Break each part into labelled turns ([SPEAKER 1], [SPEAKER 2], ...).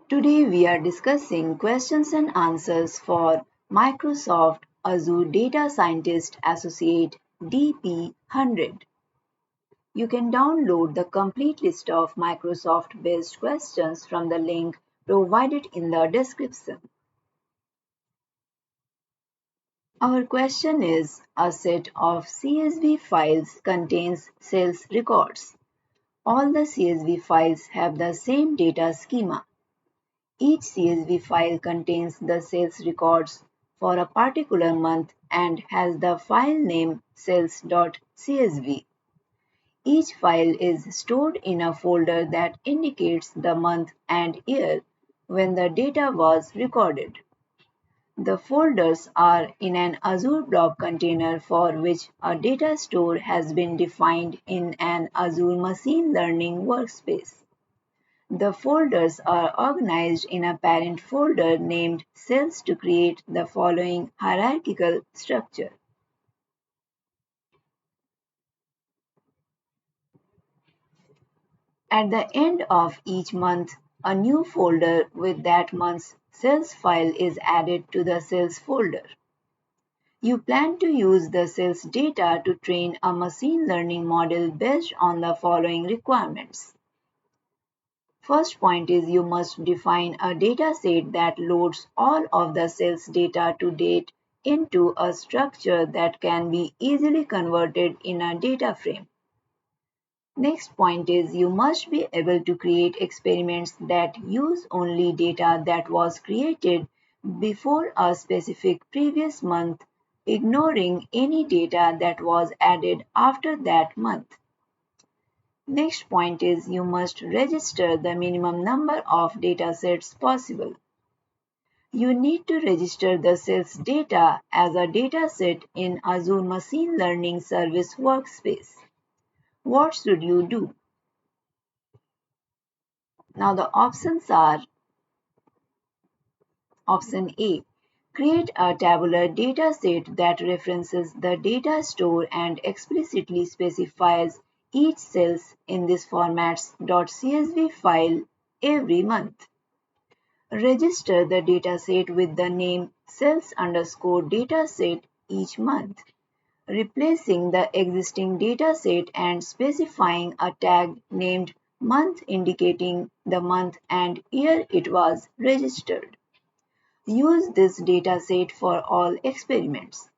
[SPEAKER 1] Today we are discussing questions and answers for Microsoft Azure Data Scientist Associate DP-100. You can download the complete list of Microsoft-based questions from the link provided in the description. Our question is, a set of CSV files contains sales records. All the CSV files have the same data schema. Each CSV file contains the sales records for a particular month and has the file name sales.csv. Each file is stored in a folder that indicates the month and year when the data was recorded. The folders are in an Azure Blob container for which a data store has been defined in an Azure Machine Learning workspace. The folders are organized in a parent folder named Cells to create the following hierarchical structure. At the end of each month, a new folder with that month's sales file is added to the sales folder. You plan to use the sales data to train a machine learning model based on the following requirements. First point is you must define a data set that loads all of the sales data to date into a structure that can be easily converted in a data frame. Next point is you must be able to create experiments that use only data that was created before a specific previous month, ignoring any data that was added after that month. Next point is you must register the minimum number of datasets possible. You need to register the sales data as a dataset in Azure Machine Learning Service workspace. What should you do? Now the options are: Option A. Create a tabular dataset that references the data store and explicitly specifies each cells in this format's .csv file every month. Register the dataset with the name cells_dataset each month, replacing the existing dataset and specifying a tag named month indicating the month and year it was registered. Use this dataset for all experiments.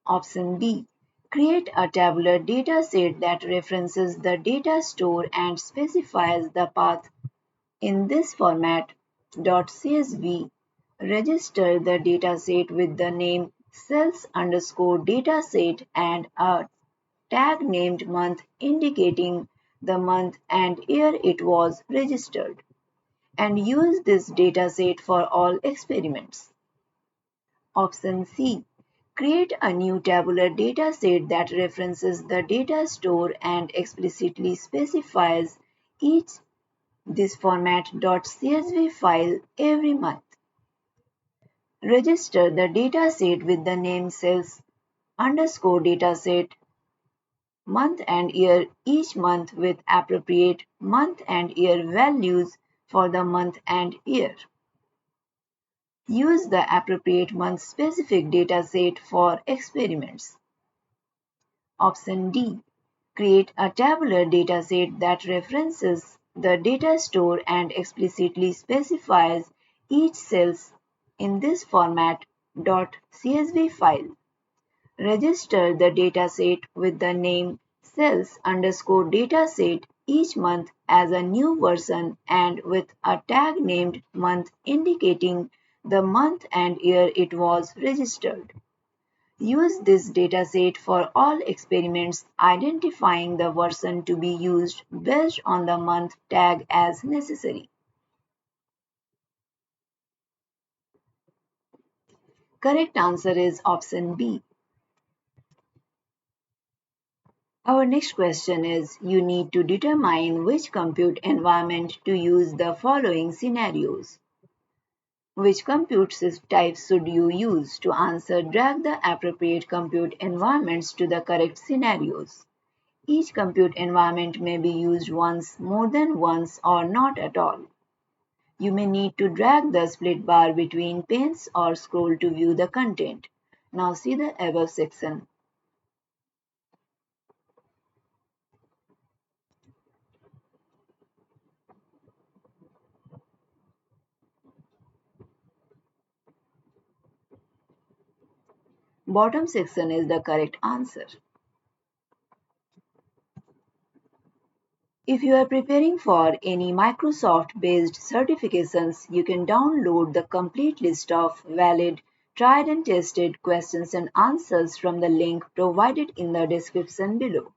[SPEAKER 1] Option B. Create a tabular dataset that references the data store and specifies the path in this format. .csv. Register the dataset with the name cells_dataset and a tag named month indicating the month and year it was registered, and use this dataset for all experiments. Option C. Create a new tabular dataset that references the data store and explicitly specifies each this format .csv file every month. Register the dataset with the name cells_dataset month and year each month with appropriate month and year values for the month and year. Use the appropriate month-specific dataset for experiments. Option D. Create a tabular dataset that references the data store and explicitly specifies each cells in this format .csv file. Register the dataset with the name cells_dataset each month as a new version and with a tag named month indicating the month and year it was registered. Use this dataset for all experiments, identifying the version to be used based on the month tag as necessary. Correct answer is option B. Our next question is, you need to determine which compute environment to use the following scenarios. Which compute types should you use? To answer, drag the appropriate compute environments to the correct scenarios. Each compute environment may be used once, more than once, or not at all. You may need to drag the split bar between panes or scroll to view the content. Now see the above section. Bottom section is the correct answer. If you are preparing for any Microsoft-based certifications, you can download the complete list of valid, tried and tested questions and answers from the link provided in the description below.